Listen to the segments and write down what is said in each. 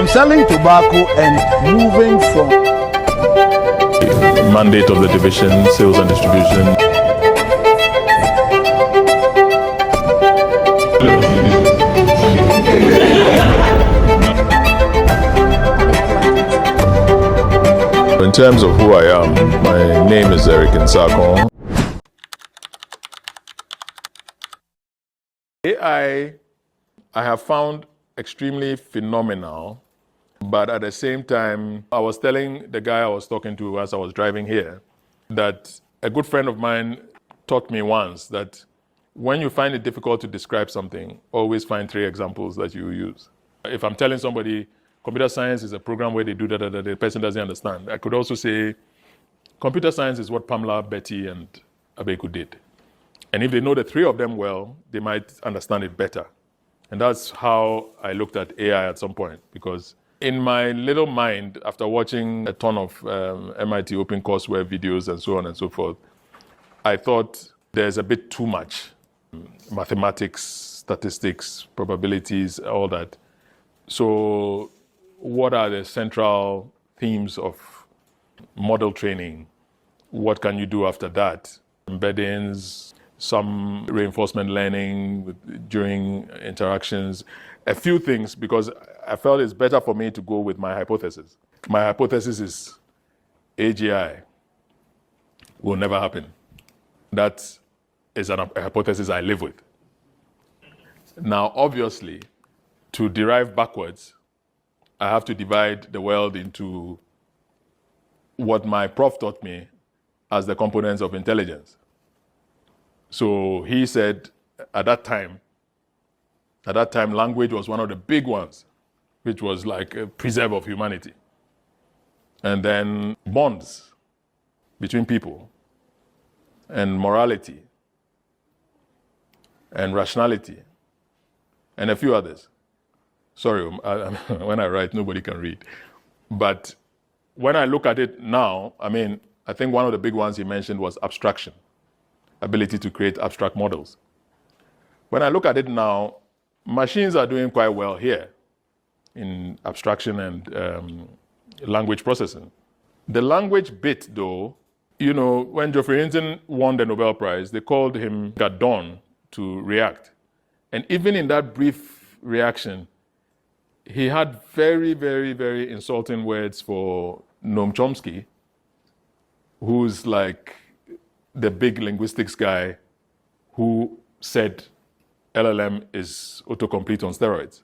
from selling tobacco and moving from mandate of the division, sales and distribution. In terms of who I am, my name is Eric Nsakon. AI, I have found extremely phenomenal, but at the same time, I was telling the guy I was talking to as I was driving here that a good friend of mine taught me once that when you find it difficult to describe something, always find 3 examples that you use. If I'm telling somebody computer science is a program where they do that, the person doesn't understand, I could also say computer science is what Pamela, Betty, and Abeku did. And if they know the 3 of them well, they might understand it better. And that's how I looked at AI at some point, because in my little mind, after watching a ton of MIT OpenCourseware videos and so on and so forth, I thought there's a bit too much. Mathematics, statistics, probabilities, all that. So what are the central themes of model training? What can you do after that? Embeddings, some reinforcement learning during interactions, a few things, because I felt it's better for me to go with my hypothesis. My hypothesis is AGI will never happen. That is a hypothesis I live with. Now, obviously, to derive backwards, I have to divide the world into what my prof taught me as the components of intelligence. So he said at that time, language was one of the big ones, which was like a preserve of humanity. And then bonds between people, and morality, and rationality, and a few others. Sorry, when I write, nobody can read. But when I look at it now, I think one of the big ones he mentioned was abstraction, ability to create abstract models. When I look at it now, machines are doing quite well here in abstraction and language processing. The language bit, though, when Geoffrey Hinton won the Nobel Prize, they called him at dawn to react. And even in that brief reaction, he had very, very, very insulting words for Noam Chomsky, who's like the big linguistics guy who said LLM is autocomplete on steroids.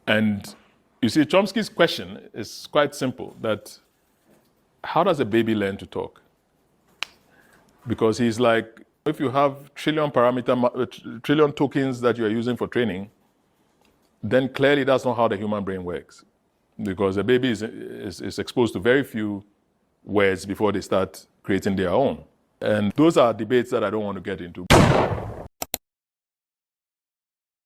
And you see, Chomsky's question is quite simple, that how does a baby learn to talk? Because he's like, if you have trillion tokens that you're using for training, then clearly that's not how the human brain works. Because a baby is exposed to very few words before they start creating their own. And those are debates that I don't want to get into.